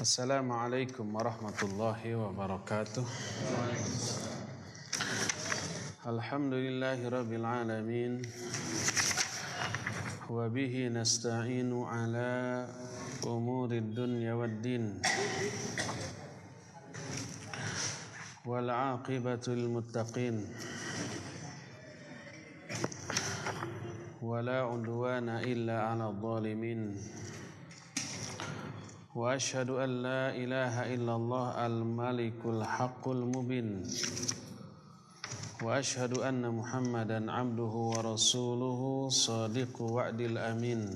Assalamualaikum warahmatullahi wabarakatuh. Alhamdulillahi rabbil alamin. Wa bihi nasta'inu ala umurid dunya waddin. Wal 'aqibatu lil muttaqin. Wa la 'udwana illa 'alal zalimin. Wa ashhadu an la ilaha illallah al-malikul haqqul mubin. Wa ashhadu anna Muhammadan abduhu wa rasuluhu sadiqu wa'dil amin.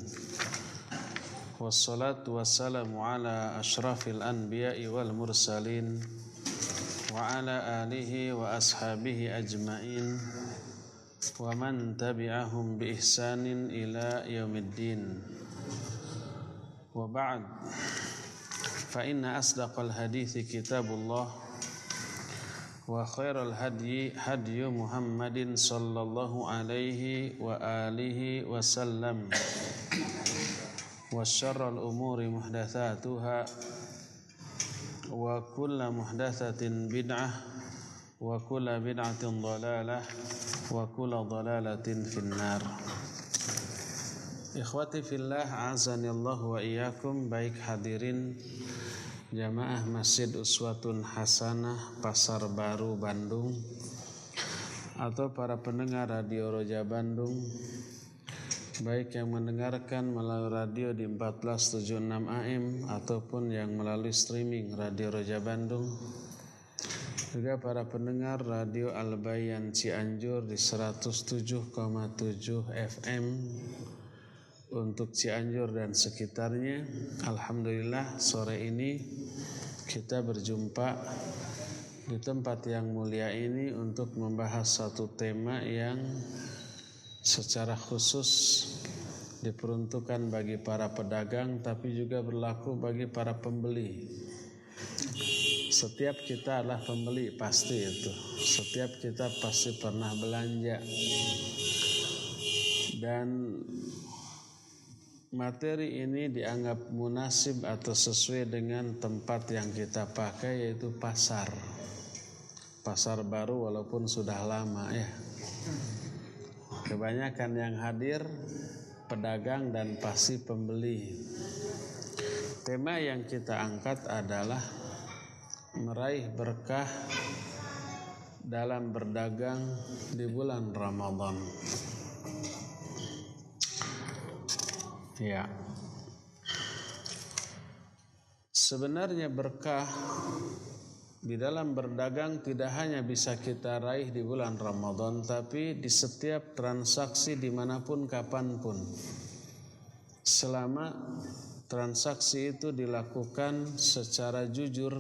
Wassalatu wassalamu ala ashrafil anbiya'i wal mursalin wa ala alihi wa ashabihi ajma'in wa man tabi'ahum bi ihsanin ila yaumiddin. Wa ba'd. فإن أصدق الحديث كتاب الله وخير الهدي هدي محمد صلى الله عليه وآله وسلم وشر الأمور محدثاتها وكل محدثة بدعة وكل بدعة ضلالة وكل ضلالة في النار. Ikhwati fillah, azanillahu wa iyyakum. Baik hadirin jamaah Masjid Uswatun Hasanah Pasar Baru Bandung atau para pendengar Radio Roja Bandung, baik yang mendengarkan melalui radio di 1476 AM ataupun yang melalui streaming Radio Roja Bandung, juga para pendengar Radio Al-Bayan Cianjur di 107,7 FM untuk Cianjur dan sekitarnya. Alhamdulillah, sore ini kita berjumpa di tempat yang mulia ini untuk membahas satu tema yang secara khusus diperuntukkan bagi para pedagang, tapi juga berlaku bagi para pembeli. Setiap kita adalah pembeli, pasti itu. Setiap kita pasti pernah belanja. Dan materi ini dianggap munasib atau sesuai dengan tempat yang kita pakai, yaitu pasar. Pasar baru walaupun sudah lama ya. Kebanyakan yang hadir pedagang dan pasti pembeli. Tema yang kita angkat adalah meraih berkah dalam berdagang di bulan Ramadan. Ya, sebenarnya berkah di dalam berdagang tidak hanya bisa kita raih di bulan Ramadan, tapi di setiap transaksi dimanapun kapanpun, selama transaksi itu dilakukan secara jujur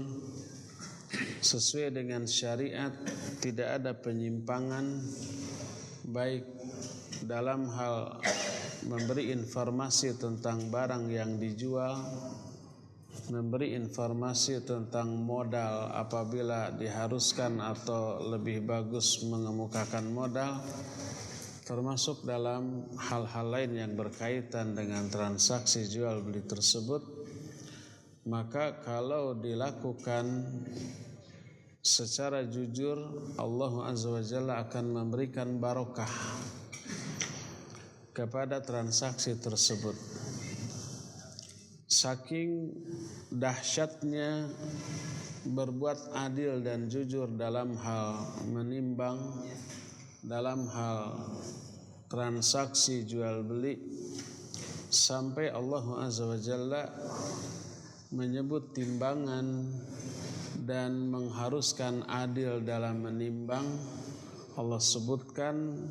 sesuai dengan syariat, tidak ada penyimpangan, baik dalam hal memberi informasi tentang barang yang dijual, memberi informasi tentang modal apabila diharuskan atau lebih bagus mengemukakan modal, termasuk dalam hal-hal lain yang berkaitan dengan transaksi jual beli tersebut. Maka kalau dilakukan secara jujur, Allah Azza wa Jalla akan memberikan barokah kepada transaksi tersebut. Saking dahsyatnya berbuat adil dan jujur dalam hal menimbang, dalam hal transaksi jual beli, sampai Allah Azza wa Jalla menyebut timbangan dan mengharuskan adil dalam menimbang. Allah sebutkan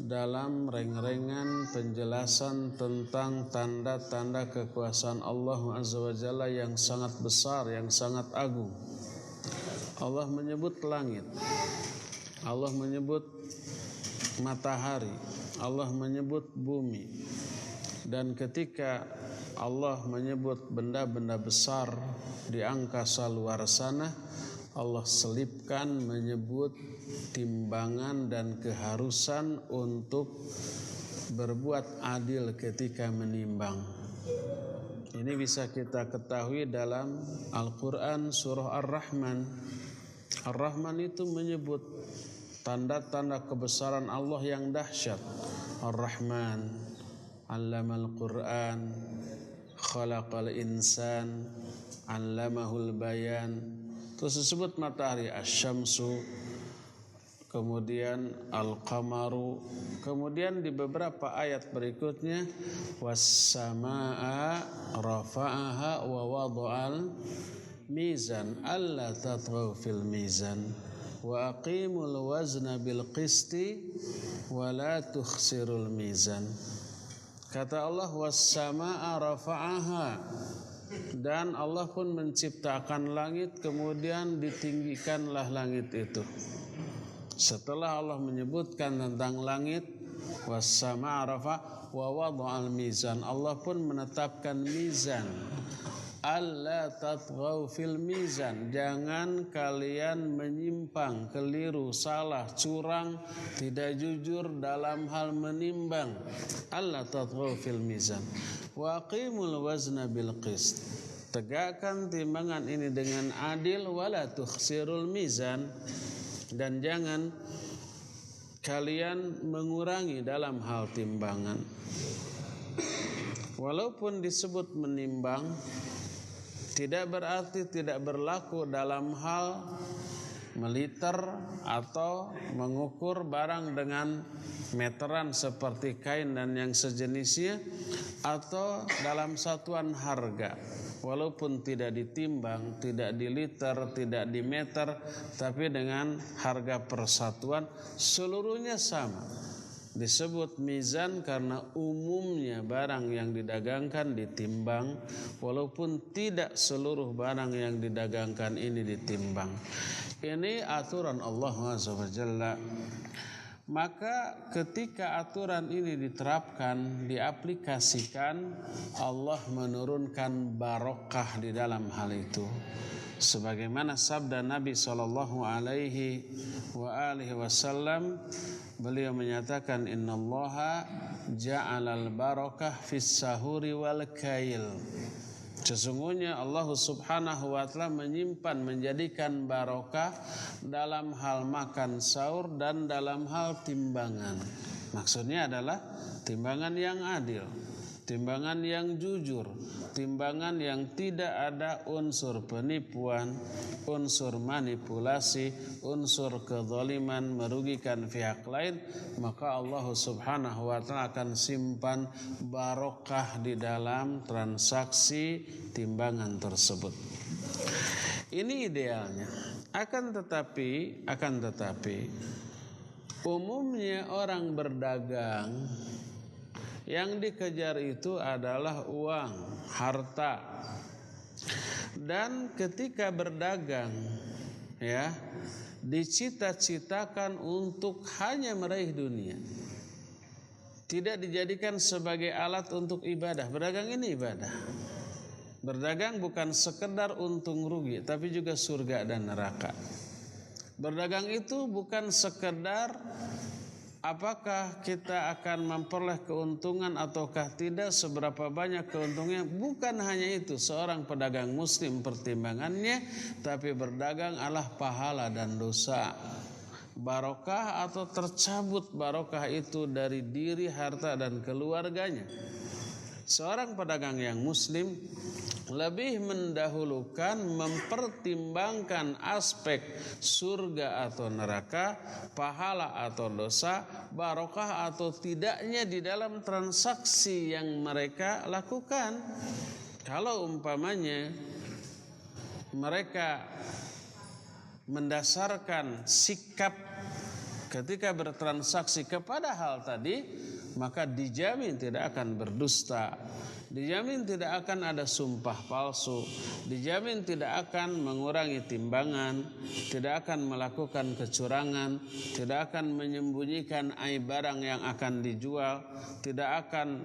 dalam reng-rengan penjelasan tentang tanda-tanda kekuasaan Allah Azza wa Jalla yang sangat besar, yang sangat agung. Allah menyebut langit, Allah menyebut matahari, Allah menyebut bumi. Dan ketika Allah menyebut benda-benda besar di angkasa luar sana, Allah selipkan menyebut timbangan dan keharusan untuk berbuat adil ketika menimbang. Ini bisa kita ketahui dalam Al-Quran surah Ar-Rahman. Ar-Rahman itu menyebut tanda-tanda kebesaran Allah yang dahsyat. Ar-Rahman, 'allamal Qur'an, khalaqal insan, 'allamahul bayan. Terus disebut matahari, asy-syamsu, kemudian al-qamaru, kemudian di beberapa ayat berikutnya was-samaa'a rafa'aha wa wada'al mizan alla tatghaw fil mizan wa aqimul wazna bil qisti wa la tukhsirul mizan. Kata Allah was-samaa'a rafa'aha, dan Allah pun menciptakan langit kemudian ditinggikanlah langit itu. Setelah Allah menyebutkan tentang langit, was-samaa'a rafa' wa wada'al mizan, Allah pun menetapkan mizan. Alla tatghaw fil mizan, jangan kalian menyimpang, keliru, salah, curang, tidak jujur dalam hal menimbang. Alla tatghaw fil mizan. Wa aqimul wazna bil qist, tegakkan timbangan ini dengan adil. Wala tukhsirul mizan, dan jangan kalian mengurangi dalam hal timbangan. Walaupun disebut menimbang, tidak berarti tidak berlaku dalam hal meliter atau mengukur barang dengan meteran seperti kain dan yang sejenisnya, atau dalam satuan harga. Walaupun tidak ditimbang, tidak diliter, tidak dimeter, tapi dengan harga persatuan seluruhnya sama. Disebut mizan karena umumnya barang yang didagangkan ditimbang, walaupun tidak seluruh barang yang didagangkan ini ditimbang. Ini aturan Allah Subhanahu wa Ta'ala. Maka ketika aturan ini diterapkan, diaplikasikan, Allah menurunkan barokah di dalam hal itu. Sebagaimana sabda Nabi SAW, beliau menyatakan, innallaha ja'alal barakah fis sahuri wal kail. Sesungguhnya Allah Subhanahu wa Ta'ala menyimpan, menjadikan barokah dalam hal makan sahur dan dalam hal timbangan. Maksudnya adalah timbangan yang adil, timbangan yang jujur, timbangan yang tidak ada unsur penipuan, unsur manipulasi, unsur kezaliman merugikan pihak lain. Maka Allah Subhanahu wa Ta'ala akan simpan barokah di dalam transaksi timbangan tersebut. Ini idealnya. Akan tetapi umumnya orang berdagang yang dikejar itu adalah uang, harta. Dan ketika berdagang, ya, dicita-citakan untuk hanya meraih dunia. Tidak dijadikan sebagai alat untuk ibadah. Berdagang ini ibadah. Berdagang bukan sekedar untung rugi, tapi juga surga dan neraka. Berdagang itu bukan sekedar apakah kita akan memperoleh keuntungan ataukah tidak, seberapa banyak keuntungannya. Bukan hanya itu seorang pedagang muslim pertimbangannya, tapi berdagang adalah pahala dan dosa. Barokah atau tercabut barokah itu dari diri, harta dan keluarganya. Seorang pedagang yang muslim lebih mendahulukan mempertimbangkan aspek surga atau neraka, pahala atau dosa, barokah atau tidaknya di dalam transaksi yang mereka lakukan. Kalau umpamanya mereka mendasarkan sikap ketika bertransaksi kepada hal tadi, maka dijamin tidak akan berdusta, dijamin tidak akan ada sumpah palsu, dijamin tidak akan mengurangi timbangan, tidak akan melakukan kecurangan, tidak akan menyembunyikan aib barang yang akan dijual, tidak akan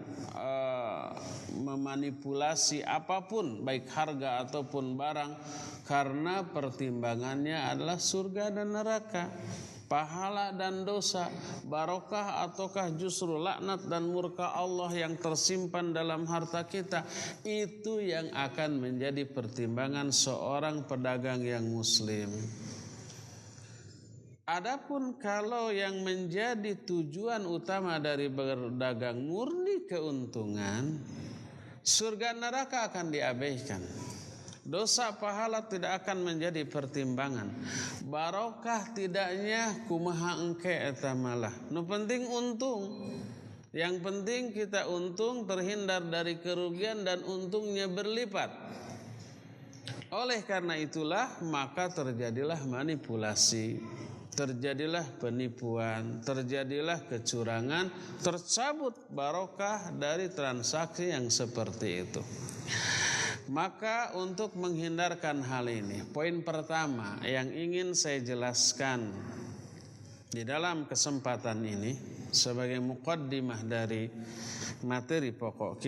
memanipulasi apapun baik harga ataupun barang, karena pertimbangannya adalah surga dan neraka. pahala dan dosa, barokah ataukah justru laknat dan murka Allah yang tersimpan dalam harta kita, itu yang akan menjadi pertimbangan seorang pedagang yang muslim. Adapun kalau yang menjadi tujuan utama dari berdagang murni keuntungan, surga neraka akan diabaikan. Dosa pahala tidak akan menjadi pertimbangan. Barokah tidaknya kumaha engke eta malah. Nu penting untung. Yang penting kita untung, terhindar dari kerugian dan untungnya berlipat. Oleh karena itulah maka terjadilah manipulasi, terjadilah penipuan, terjadilah kecurangan, tercabut barokah dari transaksi yang seperti itu. Maka untuk menghindarkan hal ini, poin pertama yang ingin saya jelaskan di dalam kesempatan ini sebagai muqaddimah dari materi pokok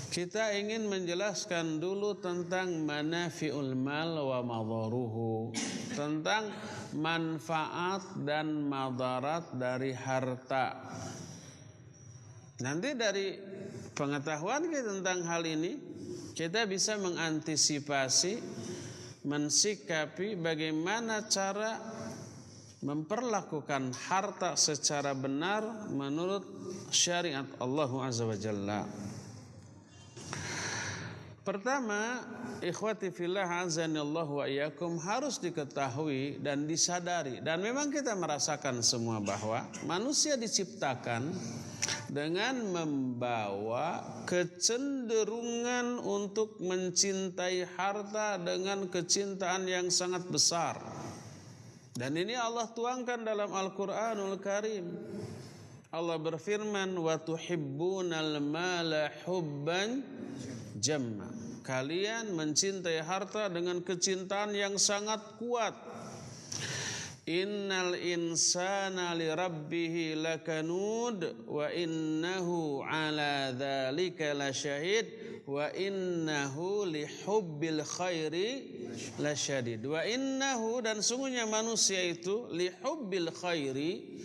kita ingin menjelaskan dulu tentang manafi'ul mal wa madharuhu, tentang manfaat dan madarat dari harta. Nanti dari pengetahuan kita tentang hal ini, kita bisa mengantisipasi, mensikapi bagaimana cara memperlakukan harta secara benar menurut syariat Allah Azza wa Jalla. Pertama, ikhwati fillah azanillahu wa iyyakum, harus diketahui dan disadari, dan memang kita merasakan semua bahwa manusia diciptakan dengan membawa kecenderungan untuk mencintai harta dengan kecintaan yang sangat besar. Dan ini Allah tuangkan dalam Al-Qur'anul Karim. Allah berfirman, wa tuhibbunal mala hubban jamma. Kalian mencintai harta dengan kecintaan yang sangat kuat. Innal insana li rabbih lakanud wa innahu ala dzalika lasyahid wa innahu li hubbil khairi lasyadid. Wa innahu, dan sungguhnya manusia itu, li hubbil khairi,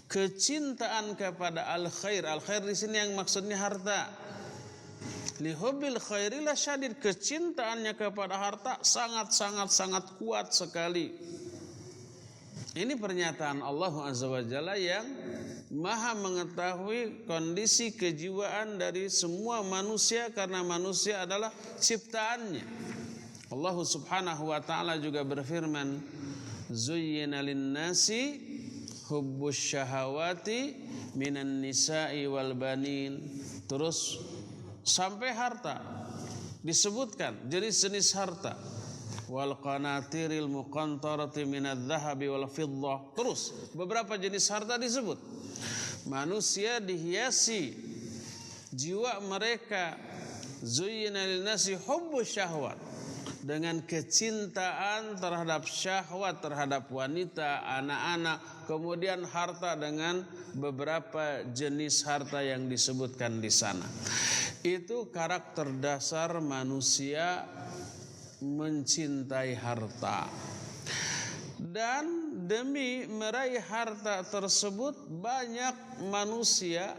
kecintaan kepada al khair. Al khair di sini yang maksudnya harta. Li hubbil khairi lasyadid, kecintaannya kepada harta sangat kuat sekali. Ini pernyataan Allah Azza wa Jalla yang maha mengetahui kondisi kejiwaan dari semua manusia, karena manusia adalah ciptaannya. Allah Subhanahu wa ta'ala juga berfirman, zuyyina lin-nasi hubbus syahawati minan nisa'i wal banin. Terus sampai harta disebutkan jenis-jenis harta. Wal qanatiril muqantarati minadz zahabi wal fiddah. Terus beberapa jenis harta disebut. Manusia dihiasi jiwa mereka, zuyyina lin-nasi hubbus syahwat, dengan kecintaan terhadap syahwat, terhadap wanita, anak-anak, kemudian harta dengan beberapa jenis harta yang disebutkan di sana. Itu karakter dasar manusia mencintai harta. Dan demi meraih harta tersebut, banyak manusia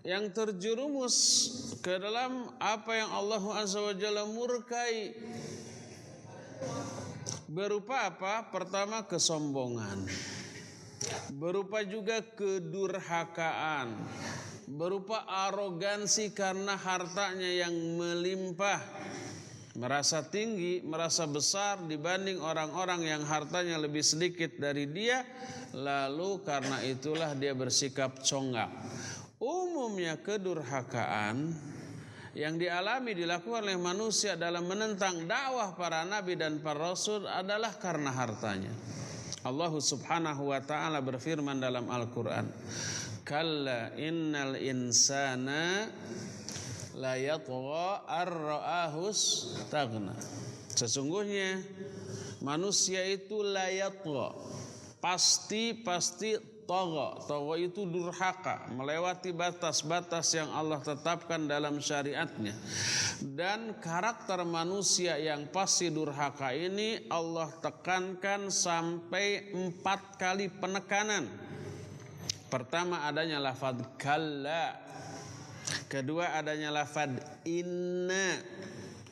yang terjerumus ke dalam apa yang Allah Azza wa Jalla murkai. Berupa apa? Pertama, kesombongan. Berupa juga kedurhakaan. Berupa arogansi karena hartanya yang melimpah, merasa tinggi, merasa besar dibanding orang-orang yang hartanya lebih sedikit dari dia, lalu karena itulah dia bersikap conggak. Umumnya kedurhakaan yang dilakukan oleh manusia dalam menentang dakwah para nabi dan para rasul adalah karena hartanya. Allah Subhanahu wa ta'ala berfirman dalam Al-Quran, kalla innal insana la yatgha ar-ra'ahus taghna. Sesungguhnya manusia itu la yatgha, pasti tagha itu durhaka, melewati batas-batas yang Allah tetapkan dalam syariatnya. Dan karakter manusia yang pasti durhaka ini Allah tekankan sampai 4 kali penekanan. Pertama adanya lafaz kalla, kedua adanya lafaz inna.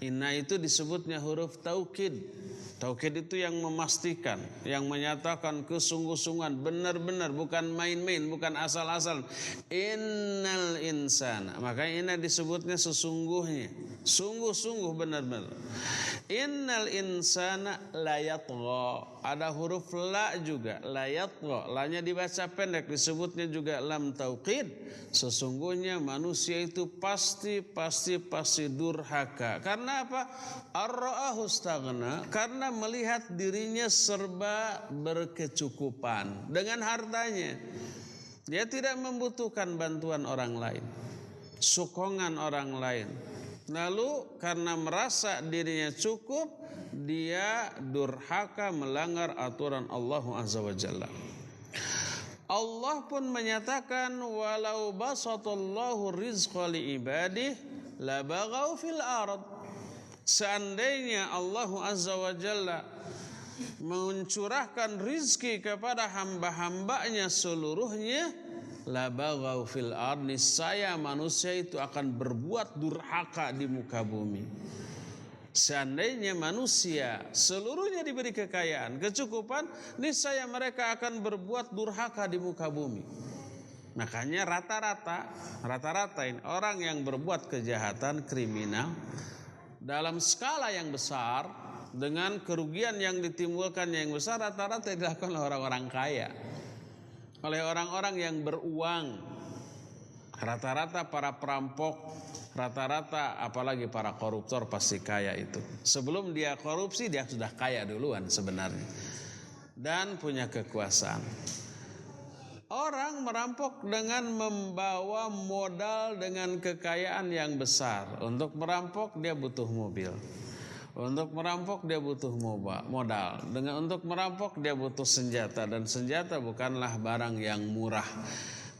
Inna itu disebutnya huruf taukid. Taukid itu yang memastikan, yang menyatakan kesungguh-sungguhan, benar-benar, bukan main-main, bukan asal-asal. Innal insana, makanya inna disebutnya sesungguhnya, sungguh-sungguh, benar-benar. Innal insana la yatgha, ada huruf la juga, la yatgha, la-nya dibaca pendek, disebutnya juga lam taukid. Sesungguhnya manusia itu pasti durhaka. Karena apa? Ar-ra'ahu istaghna, karena melihat dirinya serba berkecukupan dengan hartanya. Dia tidak membutuhkan bantuan orang lain, sokongan orang lain. Lalu karena merasa dirinya cukup, dia durhaka, melanggar aturan Allah Azza wa Jalla. Allah pun menyatakan walau basatallahu rizqa li ibadihi labaghaw fil ard. Seandainya Allah Azza wa Jalla mencurahkan rizki kepada hamba-hambanya seluruhnya, labaghaw fil ard, niscaya manusia itu akan berbuat durhaka di muka bumi. Seandainya manusia seluruhnya diberi kekayaan, kecukupan, niscaya mereka akan berbuat durhaka di muka bumi. Makanya rata-rata ini orang yang berbuat kejahatan, kriminal dalam skala yang besar, dengan kerugian yang ditimbulkan yang besar, rata-rata dilakukan oleh orang-orang kaya, oleh orang-orang yang beruang. Rata-rata para perampok, rata-rata apalagi para koruptor pasti kaya itu. Sebelum dia korupsi, dia sudah kaya duluan sebenarnya dan punya kekuasaan. Orang merampok dengan membawa modal dengan kekayaan yang besar. Untuk merampok dia butuh mobil. Untuk merampok dia butuh modal. Untuk merampok dia butuh senjata, dan senjata bukanlah barang yang murah.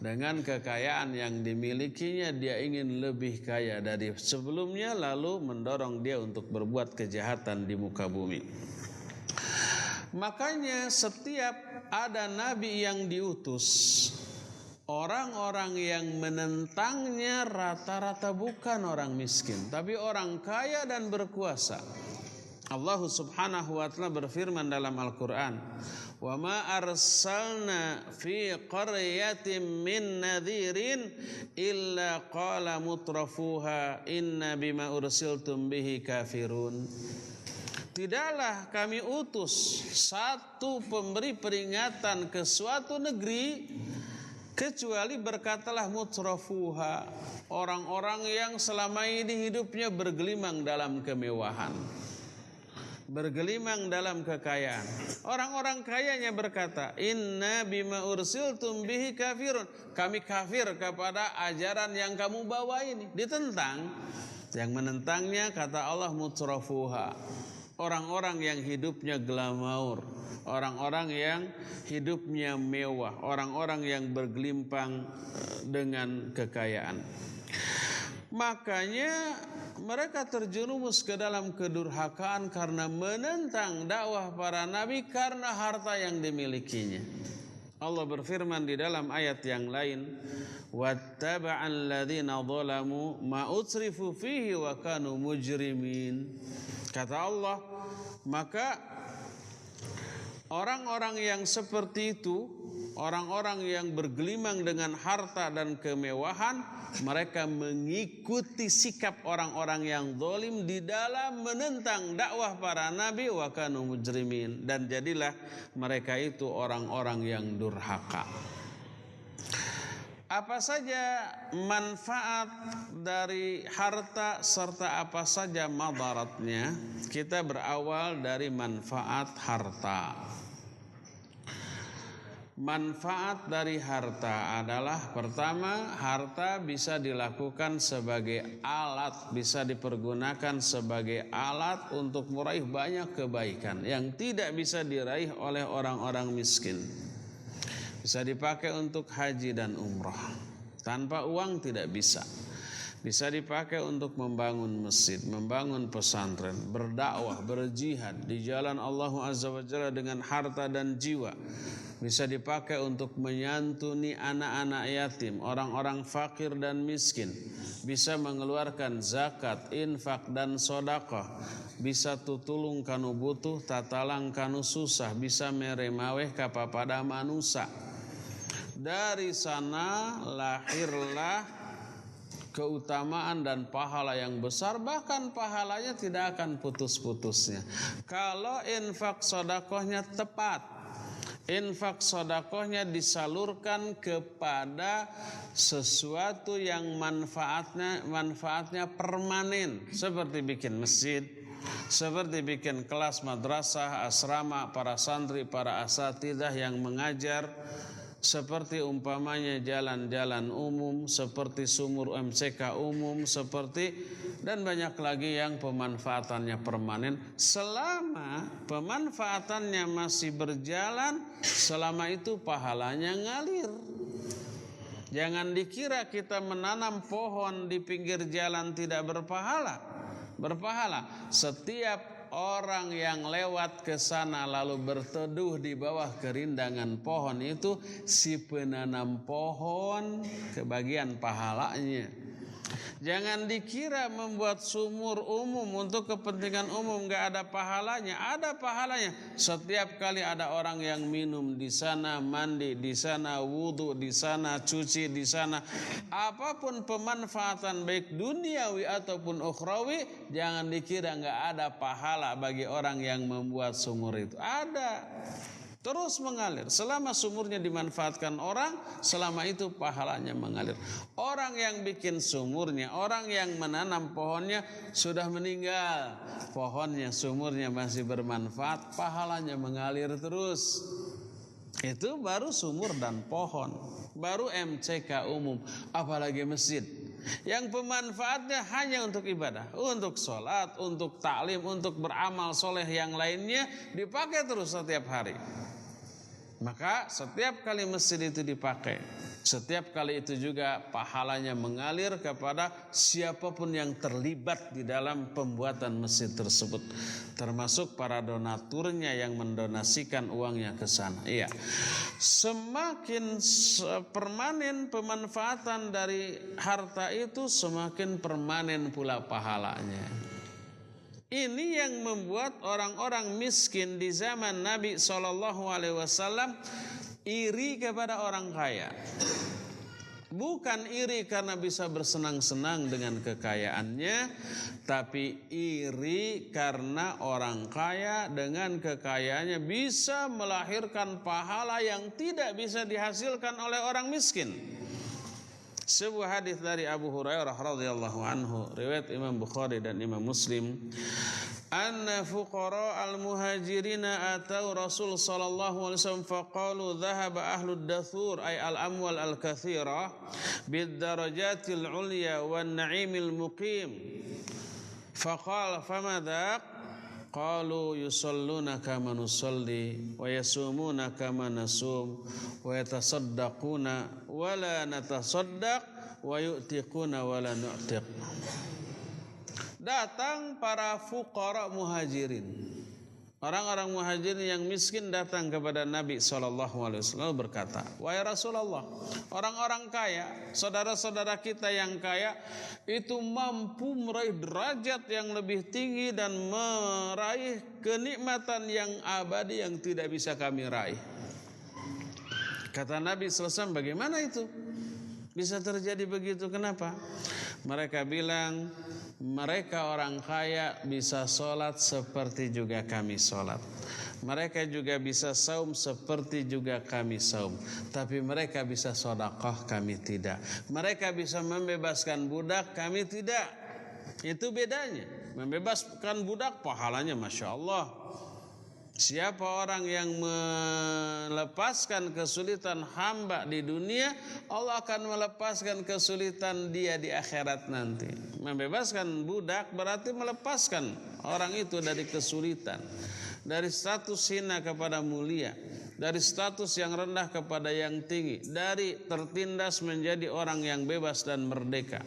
Dengan kekayaan yang dimilikinya, dia ingin lebih kaya dari sebelumnya, lalu mendorong dia untuk berbuat kejahatan di muka bumi. Makanya setiap ada nabi yang diutus, orang-orang yang menentangnya rata-rata bukan orang miskin, tapi orang kaya dan berkuasa. Allah Subhanahu wa ta'ala berfirman dalam Al-Qur'an, "Wa ma arsalna fi qaryatin min nadhirin illa qala mutrafuha inna bima ursiltum bihi kafirun." Tidaklah kami utus satu pemberi peringatan ke suatu negeri kecuali berkatalah mutrafuha, orang-orang yang selama ini hidupnya bergelimang dalam kemewahan, bergelimang dalam kekayaan. Orang-orang kayanya berkata, inna bima ursiltum bihi kafirun, kami kafir kepada ajaran yang kamu bawa ini. Ditentang. Yang menentangnya kata Allah mutrafuha, orang-orang yang hidupnya glamaur, orang-orang yang hidupnya mewah, orang-orang yang bergelimpang dengan kekayaan. Makanya mereka terjerumus ke dalam kedurhakaan karena menentang dakwah para nabi karena harta yang dimilikinya. Allah berfirman di dalam ayat yang lain, wattaba'al ladzina zalamu ma utrifu fihi wa kanu mujrimin. Kata Allah, maka orang-orang yang seperti itu, orang-orang yang bergelimang dengan harta dan kemewahan, mereka mengikuti sikap orang-orang yang zalim di dalam menentang dakwah para nabi, wa kanu mujrimin, dan jadilah mereka itu orang-orang yang durhaka. Apa saja manfaat dari harta serta apa saja madaratnya? Kita berawal dari manfaat harta. Manfaat dari harta adalah, pertama, harta bisa dilakukan sebagai alat, bisa dipergunakan sebagai alat untuk meraih banyak kebaikan yang tidak bisa diraih oleh orang-orang miskin. bisa dipakai untuk haji dan umrah. Tanpa uang tidak bisa. Bisa dipakai untuk membangun masjid, membangun pesantren, berdakwah, berjihad di jalan Allah Azza wa Jalla dengan harta dan jiwa. Bisa dipakai untuk menyantuni anak-anak yatim, orang-orang fakir dan miskin. Bisa mengeluarkan zakat, infak dan sedekah. Bisa tutulung kanu butuh, tatalang kanu susah. Bisa meremaweh kapapada manusia. Dari sana lahirlah keutamaan dan pahala yang besar, bahkan pahalanya tidak akan putus-putusnya. Kalau infak sedekahnya tepat, infak sedekahnya disalurkan kepada sesuatu yang manfaatnya permanen, seperti bikin masjid, seperti bikin kelas madrasah, asrama, para santri, para asatidzah yang mengajar, seperti umpamanya jalan-jalan umum, seperti sumur MCK umum, seperti dan banyak lagi yang pemanfaatannya permanen. Selama pemanfaatannya masih berjalan, selama itu pahalanya ngalir. Jangan dikira kita menanam pohon di pinggir jalan tidak berpahala. Berpahala. Setiap orang yang lewat ke sana lalu berteduh di bawah kerindangan pohon itu, si penanam pohon kebagian pahalanya. Jangan dikira membuat sumur umum untuk kepentingan umum gak ada pahalanya. Ada pahalanya. Setiap kali ada orang yang minum di sana, mandi di sana, wudu di sana, cuci di sana, apapun pemanfaatan baik duniawi ataupun ukhrawi, jangan dikira gak ada pahala bagi orang yang membuat sumur itu. Ada. Terus mengalir. Selama sumurnya dimanfaatkan orang, selama itu pahalanya mengalir. Orang yang bikin sumurnya, orang yang menanam pohonnya sudah meninggal. Pohonnya, sumurnya masih bermanfaat, pahalanya mengalir terus. Itu baru sumur dan pohon. Baru MCK umum, apalagi masjid. Yang pemanfaatnya hanya untuk ibadah, untuk sholat, untuk taklim, untuk beramal soleh yang lainnya, dipakai terus setiap hari. Maka setiap kali masjid itu dipakai, setiap kali itu juga pahalanya mengalir kepada siapapun yang terlibat di dalam pembuatan masjid tersebut, termasuk para donaturnya yang mendonasikan uangnya ke sana. Iya. Semakin permanen pemanfaatan dari harta itu, semakin permanen pula pahalanya. Ini yang membuat orang-orang miskin di zaman Nabi SAW iri kepada orang kaya. Bukan iri karena bisa bersenang-senang dengan kekayaannya, tapi iri karena orang kaya dengan kekayaannya bisa melahirkan pahala yang tidak bisa dihasilkan oleh orang miskin. Sebuah hadis dari Abu Hurairah radhiyallahu anhu, riwayat Imam Bukhari dan Imam Muslim, anna fuqara al-muhajirina atau Rasul sallallahu alaihi wasallam faqalu dhahaba ahlud dathur ay al-amwal al-kathira bid darajatil ulya wan na'imil muqim. Faqala famadha? Qalu yusalluna kama nusalli wa yasumuna kama nasum wa yatasaddaquna wa la natasaddaq wa yu'tiquna wa la nu'tiq. Datang para fuqara muhajirin, orang-orang muhajirin yang miskin datang kepada Nabi SAW berkata, wahai Rasulullah, orang-orang kaya, saudara-saudara kita yang kaya itu mampu meraih derajat yang lebih tinggi dan meraih kenikmatan yang abadi yang tidak bisa kami raih. Kata Nabi SAW, bagaimana itu? Bisa terjadi begitu, kenapa? Mereka bilang, mereka orang kaya bisa sholat seperti juga kami sholat. Mereka juga bisa saum seperti juga kami saum. Tapi mereka bisa sedekah, kami tidak. Mereka bisa membebaskan budak, kami tidak. Itu bedanya. Membebaskan budak pahalanya Masya Allah. Siapa orang yang melepaskan kesulitan hamba di dunia, Allah akan melepaskan kesulitan dia di akhirat nanti. Membebaskan budak berarti melepaskan orang itu dari kesulitan, dari status hina kepada mulia, dari status yang rendah kepada yang tinggi, dari tertindas menjadi orang yang bebas dan merdeka.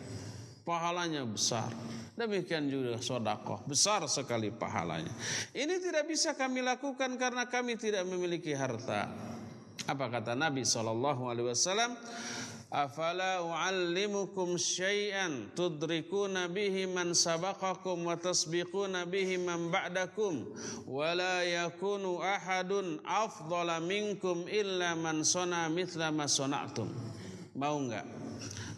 Pahalanya besar. Demikian juga sedekah, besar sekali pahalanya. Ini tidak bisa kami lakukan karena kami tidak memiliki harta. Apa kata Nabi SAW? Afala u'allimukum syai'an tudrikuna bihi man sabaqakum wa tasbiquna bihi man ba'dakum wa la yakunu ahadun afdala minkum illa man sona mithla ma sona'tum. Mau enggak?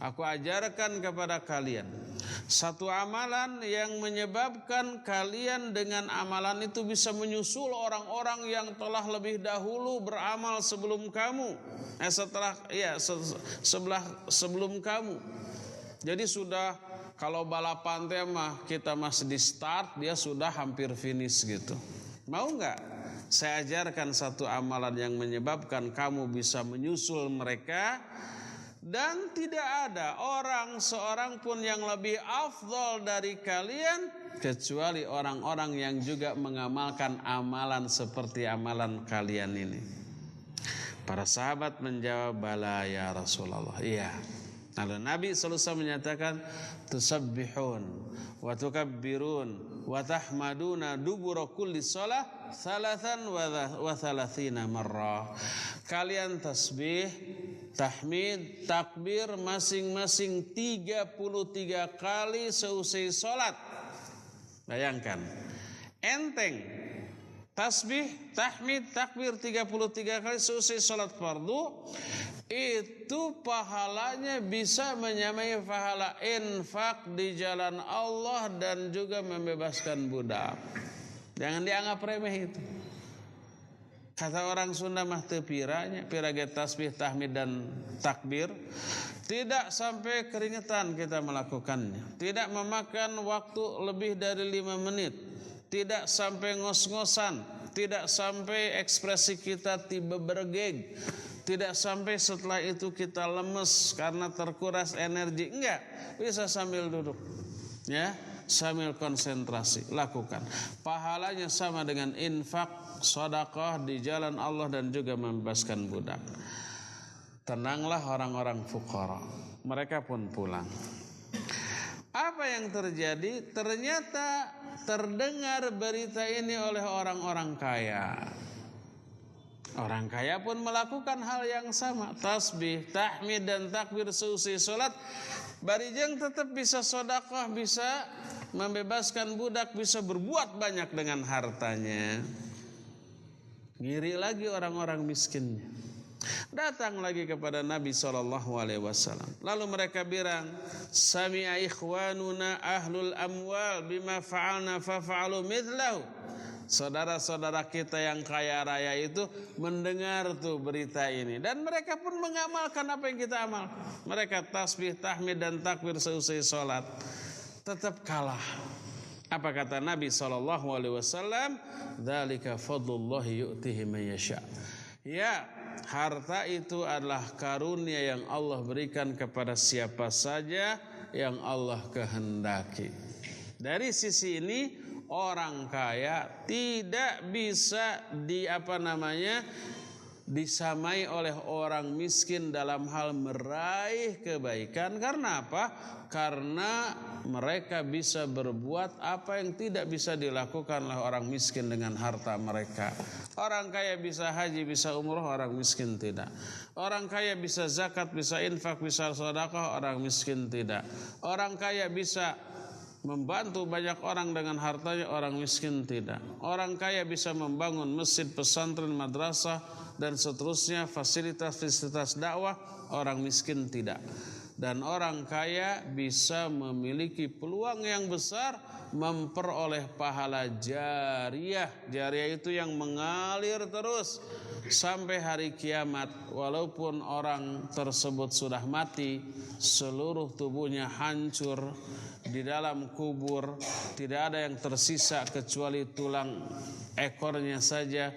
Aku ajarkan kepada kalian satu amalan yang menyebabkan kalian dengan amalan itu bisa menyusul orang-orang yang telah lebih dahulu beramal sebelum kamu. Sebelum kamu. Jadi sudah, kalau balapan tema kita masih di start, dia sudah hampir finish gitu. Mau enggak? Saya ajarkan satu amalan yang menyebabkan kamu bisa menyusul mereka. Dan tidak ada orang seorang pun yang lebih afdal dari kalian kecuali orang-orang yang juga mengamalkan amalan seperti amalan kalian ini. Para sahabat menjawab, bala ya Rasulullah. Iya. Lalu Nabi SAW menyatakan, tusabbihun wa tukabbirun wa tahmaduna dubura kulli shalah thalathan wa thalathina marrah. Kalian tasbih, tahmid, takbir masing-masing 33 kali seusai salat. Bayangkan, enteng. Tasbih, tahmid, takbir 33 kali seusai salat fardu, itu pahalanya bisa menyamai pahala infak di jalan Allah dan juga membebaskan budak. Jangan dianggap remeh itu. Kata orang Sunda mah teu piranya, pirage tasbih, tahmid dan takbir. Tidak sampai keringetan kita melakukannya. Tidak memakan waktu lebih dari 5 menit. Tidak sampai ngos-ngosan. Tidak sampai ekspresi kita tiba bergeg. Tidak sampai setelah itu kita lemes karena terkuras energi. Enggak, bisa sambil duduk. Ya, sambil konsentrasi, lakukan. Pahalanya sama dengan infak, sedekah di jalan Allah dan juga membebaskan budak. Tenanglah orang-orang fuqara. Mereka pun pulang. Apa yang terjadi? Ternyata terdengar berita ini oleh orang-orang kaya. Orang kaya pun melakukan hal yang sama. Tasbih, tahmid dan takbir seusai salat. Barijeng tetap bisa sedekah, bisa membebaskan budak, bisa berbuat banyak dengan hartanya. Ngiri lagi orang-orang miskinnya. Datang lagi kepada Nabi SAW. Lalu mereka bilang, sami'a ikhwanuna ahlul amwal bima fa'alna fa'alu mithlahu. Saudara-saudara kita yang kaya raya itu mendengar tuh berita ini. Dan mereka pun mengamalkan apa yang kita amal. Mereka tasbih, tahmid dan takbir seusai sholat. Tetap kalah. Apa kata Nabi SAW? Dzalika fadlullahi yu'tihi man yasha'. Ya, harta itu adalah karunia yang Allah berikan kepada siapa saja yang Allah kehendaki. Dari sisi ini, orang kaya tidak bisa disamai oleh orang miskin dalam hal meraih kebaikan. Karena apa? Karena mereka bisa berbuat apa yang tidak bisa dilakukan oleh orang miskin dengan harta mereka. Orang kaya bisa haji, bisa umroh, orang miskin tidak. Orang kaya bisa zakat, bisa infak, bisa sedekah, orang miskin tidak. Orang kaya bisa membantu banyak orang dengan hartanya, orang miskin tidak. Orang kaya bisa membangun masjid, pesantren, madrasah dan seterusnya, fasilitas-fasilitas dakwah, orang miskin tidak. Dan orang kaya bisa memiliki peluang yang besar memperoleh pahala jariyah. Jariyah itu yang mengalir terus sampai hari kiamat. Walaupun orang tersebut sudah mati, seluruh tubuhnya hancur di dalam kubur, tidak ada yang tersisa kecuali tulang ekornya saja.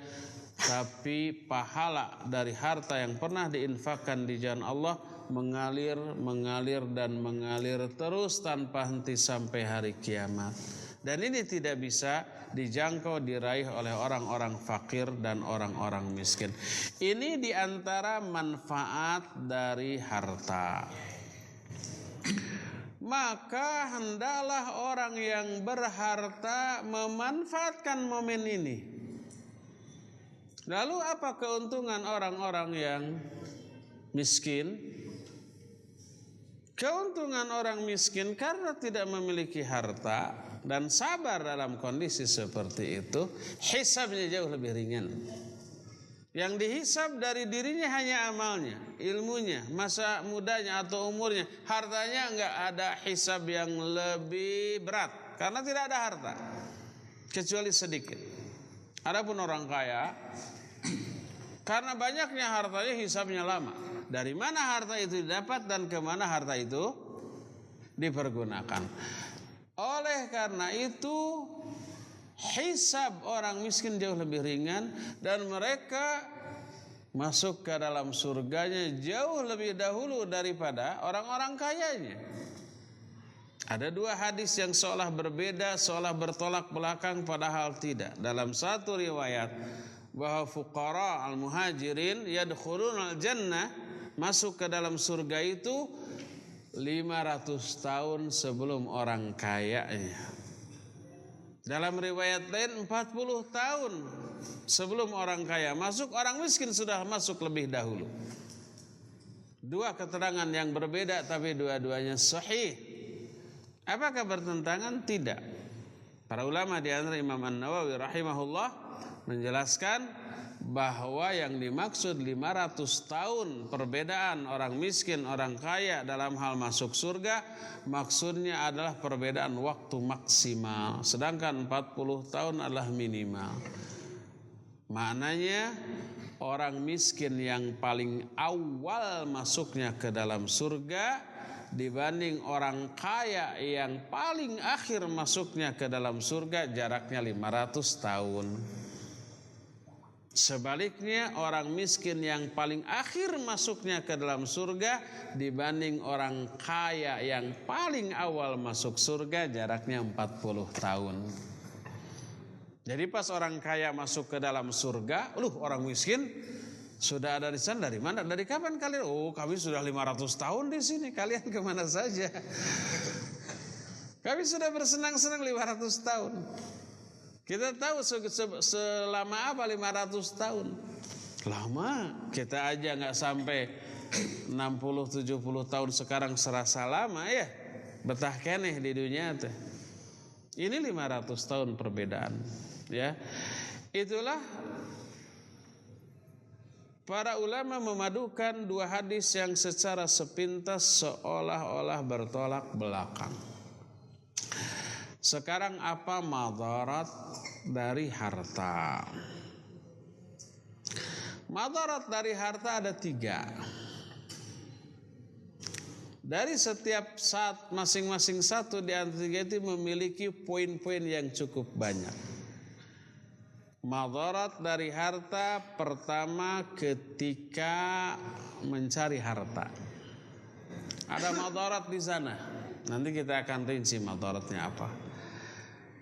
Tapi pahala dari harta yang pernah diinfakkan di jalan Allah mengalir dan mengalir terus tanpa henti sampai hari kiamat. Dan ini tidak bisa dijangkau, diraih oleh orang-orang fakir dan orang-orang miskin. Ini diantara manfaat dari harta. Maka hendaklah orang yang berharta memanfaatkan momen ini. Lalu apa keuntungan orang-orang yang miskin? Keuntungan orang miskin karena tidak memiliki harta dan sabar dalam kondisi seperti itu, hisabnya jauh lebih ringan. Yang dihisab dari dirinya hanya amalnya, ilmunya, masa mudanya atau umurnya. Hartanya enggak ada hisab yang lebih berat karena tidak ada harta kecuali sedikit. Adapun orang kaya, karena banyaknya hartanya hisabnya lama. Dari mana harta itu didapat dan kemana harta itu dipergunakan. Oleh karena itu hisab orang miskin jauh lebih ringan dan mereka masuk ke dalam surganya jauh lebih dahulu daripada orang-orang kayanya. Ada dua hadis yang seolah berbeda, seolah bertolak belakang, padahal tidak. Dalam satu riwayat bahwa fuqara al-muhajirin yadkhuluna al-jannah, masuk ke dalam surga itu 500 tahun sebelum orang kayanya. Dalam riwayat lain 40 tahun sebelum orang kaya masuk, orang miskin sudah masuk lebih dahulu. Dua keterangan yang berbeda tapi dua-duanya sahih. Apakah bertentangan? Tidak. Para ulama di antara Imam An-Nawawi rahimahullah menjelaskan bahwa yang dimaksud 500 tahun perbedaan orang miskin, orang kaya dalam hal masuk surga, maksudnya adalah perbedaan waktu maksimal, sedangkan 40 tahun adalah minimal. Maknanya orang miskin yang paling awal masuknya ke dalam surga dibanding orang kaya yang paling akhir masuknya ke dalam surga jaraknya 500 tahun. Sebaliknya orang miskin yang paling akhir masuknya ke dalam surga dibanding orang kaya yang paling awal masuk surga jaraknya 40 tahun. Jadi pas orang kaya masuk ke dalam surga, orang miskin sudah ada di sana. Dari mana? Dari kapan kalian? Oh, kami sudah 500 tahun di sini. Kalian kemana saja? Kami sudah bersenang-senang 500 tahun. Kita tahu selama apa 500 tahun? Lama. Kita aja gak sampai 60-70 tahun sekarang serasa lama ya. Betah keneh di dunia teh. Ini 500 tahun perbedaan. Ya, itulah para ulama memadukan dua hadis yang secara sepintas seolah-olah bertolak belakang. Sekarang apa madarat dari harta? Madarat dari harta ada 3. Dari setiap saat masing-masing satu di antara 3 itu memiliki poin-poin yang cukup banyak. Madarat dari harta pertama ketika mencari harta. Ada madarat di sana. Nanti kita akan rinci madaratnya apa.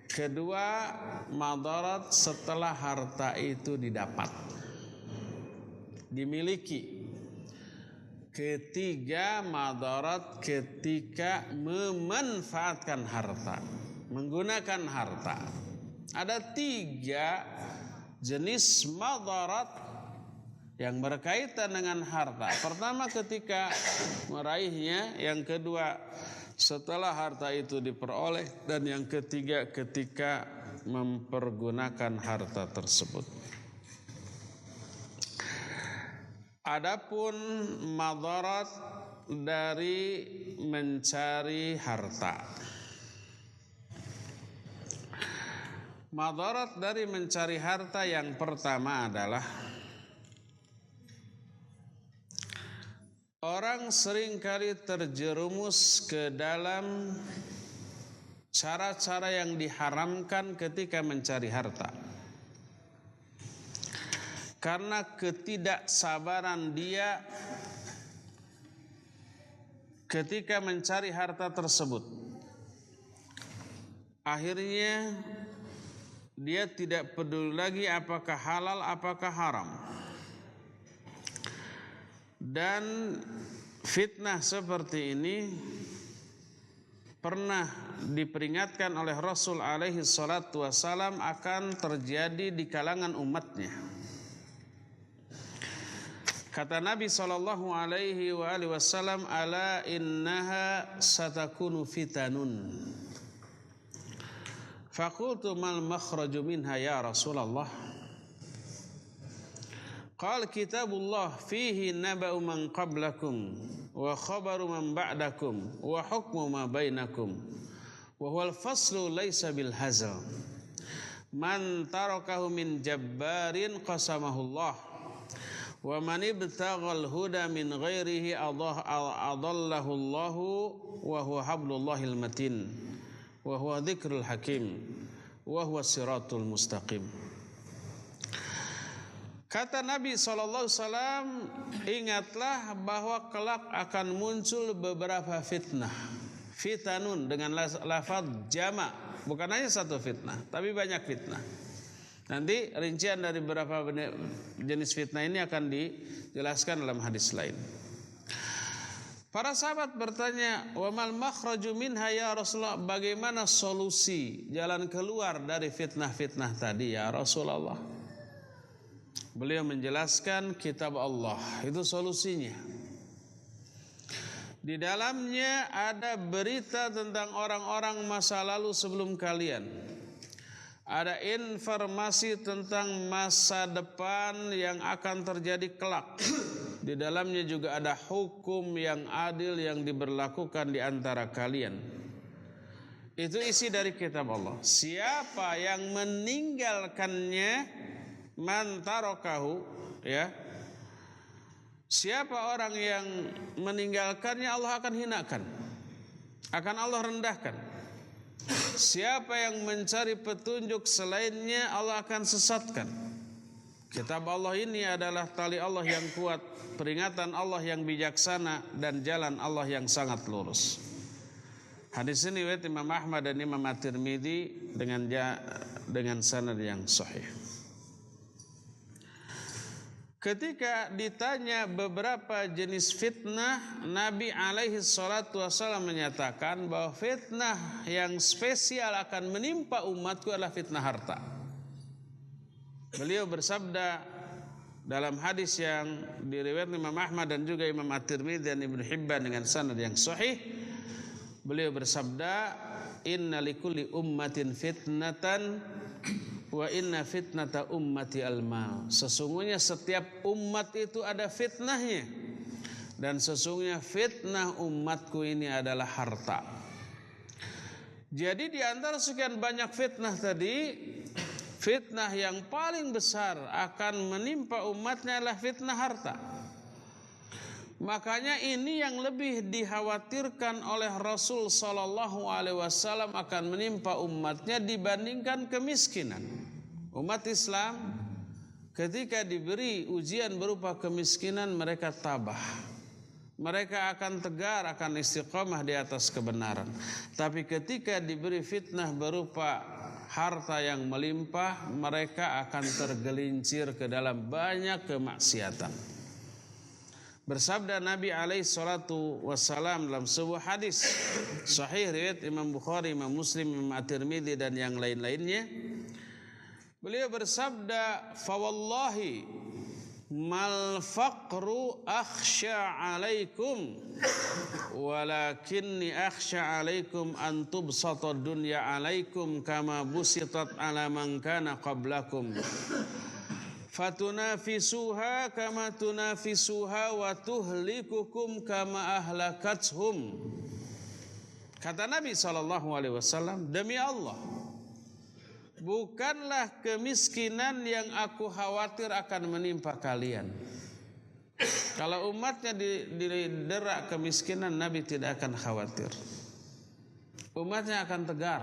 Kedua, madarat setelah harta itu didapat, dimiliki. Ketiga, madarat ketika memanfaatkan harta, menggunakan harta. Ada 3 jenis madarat yang berkaitan dengan harta. Pertama ketika meraihnya, yang kedua setelah harta itu diperoleh, dan yang ketiga ketika mempergunakan harta tersebut. Adapun madarat dari mencari harta. Madarat dari mencari harta yang pertama adalah orang seringkali terjerumus ke dalam cara-cara yang diharamkan ketika mencari harta. Karena ketidaksabaran dia ketika mencari harta tersebut, akhirnya Dia tidak peduli lagi apakah halal apakah haram. Dan fitnah seperti ini pernah diperingatkan oleh Rasul alaihi salatu wassalam akan terjadi di kalangan umatnya. Kata Nabi sallallahu alaihi wasallam, ala innaha satakunu fitanun. Faqultu mal makhraju minha ya Rasulullah? Qala kitabullah fihi naba'u man qablakum wa khabaru man ba'dakum wa hukmu ma bainakum wa huwal faslu laysa bil hazal. Man tarakahu min jabbarin qasamahullah wa man ibtaghal huda min ghairihi adallahu Allahu wa huwa hablullahil matin wa huwa dzikrul hakim wa huwa siratul mustaqim. Kata Nabi SAW, ingatlah bahwa kelak akan muncul beberapa fitnah. Fitanun dengan lafaz jama', bukan hanya satu fitnah, tapi banyak fitnah. Nanti rincian dari beberapa jenis fitnah ini akan dijelaskan dalam hadis lain. Para sahabat bertanya, wa mal makhraju minha ya Rasulullah? Bagaimana solusi, jalan keluar dari fitnah-fitnah tadi ya Rasulullah? Beliau menjelaskan kitab Allah, itu solusinya. Di dalamnya ada berita tentang orang-orang masa lalu sebelum kalian. Ada informasi tentang masa depan yang akan terjadi kelak. Di dalamnya juga ada hukum yang adil yang diberlakukan di antara kalian. Itu isi dari kitab Allah. Siapa yang meninggalkannya, man tarakahu, ya, siapa orang yang meninggalkannya Allah akan hinakan, akan Allah rendahkan. Siapa yang mencari petunjuk selainnya Allah akan sesatkan. Kitab Allah ini adalah tali Allah yang kuat, peringatan Allah yang bijaksana, dan jalan Allah yang sangat lurus. Hadis ini riwayat Imam Ahmad dan Imam At-Tirmidzi dengan sanad yang sahih. Ketika ditanya beberapa jenis fitnah, Nabi alaihi salatu wasallam menyatakan bahwa fitnah yang spesial akan menimpa umatku adalah fitnah harta. Beliau bersabda dalam hadis yang diriwayatkan Imam Ahmad dan juga Imam At-Tirmidzi dan Ibnu Hibban dengan sanad yang sahih. Beliau bersabda, inna likulli ummatin fitnatan wa inna fitnata ummati al-mal. Sesungguhnya setiap umat itu ada fitnahnya, dan sesungguhnya fitnah umatku ini adalah harta. Jadi di antara sekian banyak fitnah tadi, fitnah yang paling besar akan menimpa umatnya adalah fitnah harta. Makanya ini yang lebih dikhawatirkan oleh Rasul sallallahu alaihi wasallam akan menimpa umatnya dibandingkan kemiskinan. Umat Islam ketika diberi ujian berupa kemiskinan mereka tabah. Mereka akan tegar, akan istiqamah di atas kebenaran. Tapi ketika diberi fitnah berupa harta yang melimpah, mereka akan tergelincir ke dalam banyak kemaksiatan. Bersabda Nabi alaihi salatu wassalam dalam sebuah hadis sahih riwayat Imam Bukhari, Imam Muslim, Imam At-Tirmidzi dan yang lain-lainnya. Beliau bersabda, fa wallahi mal faqru akhsha alaikum walakinni akhsha alaikum an tubsata dunya alaikum kama busitat ala man kana qablakum fatunafisuha kama tunafisuha wa tuhlikukum kama ahlakathum. Kata Nabi SAW, demi Allah, bukanlah kemiskinan yang aku khawatir akan menimpa kalian. Kalau umatnya didera kemiskinan, Nabi tidak akan khawatir. Umatnya akan tegar,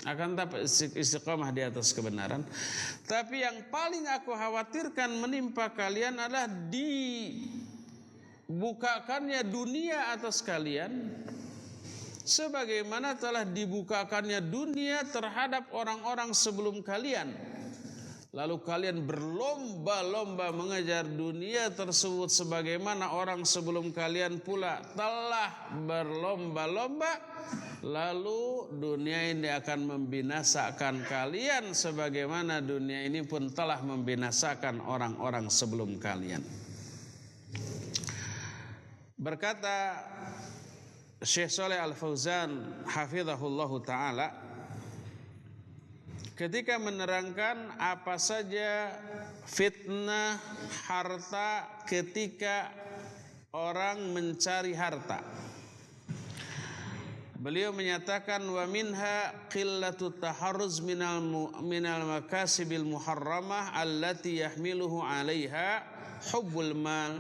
akan tetap istiqamah di atas kebenaran. Tapi yang paling aku khawatirkan menimpa kalian adalah dibukakannya dunia atas kalian sebagaimana telah dibukakannya dunia terhadap orang-orang sebelum kalian. Lalu kalian berlomba-lomba mengejar dunia tersebut sebagaimana orang sebelum kalian pula telah berlomba-lomba. Lalu dunia ini akan membinasakan kalian sebagaimana dunia ini pun telah membinasakan orang-orang sebelum kalian. Berkata Syekh Shalih Al-Fauzan hafizahullahu ta'ala ketika menerangkan apa saja fitnah harta ketika orang mencari harta, beliau menyatakan wa minha qillatu taharruz minal makasibil muharramah allati yahmiluhu 'alaiha hubbul mal.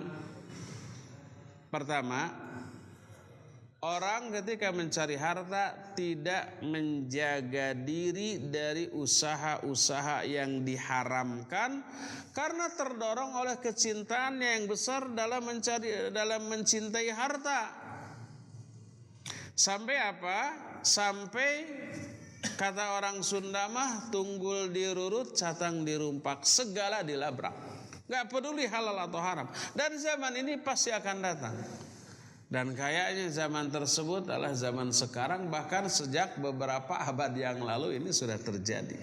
Pertama, orang ketika mencari harta tidak menjaga diri dari usaha-usaha yang diharamkan karena terdorong oleh kecintaannya yang besar dalam mencintai harta. Sampai apa? Sampai kata orang Sunda mah tunggul dirurut, catang dirumpak, segala dilabrak. Gak peduli halal atau haram. Dan zaman ini pasti akan datang. Dan kayaknya zaman tersebut adalah zaman sekarang, bahkan sejak beberapa abad yang lalu ini sudah terjadi.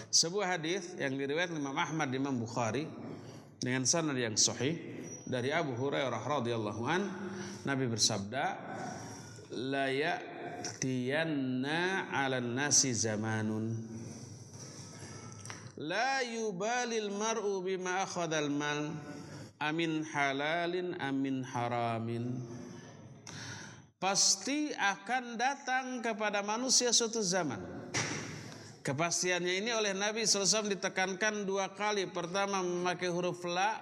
Sebuah hadis yang diriwayatkan Imam Ahmad, Imam Bukhari dengan sanad yang sahih dari Abu Hurairah radhiyallahu an, Nabi bersabda, la ya'tiyanna 'alan nasi zamanun la yubalil mar'u bima akhadhal mal amin halalin amin haramin. Pasti akan datang kepada manusia suatu zaman. Kepastiannya ini oleh Nabi SAW ditekankan dua kali. Pertama memakai huruf la,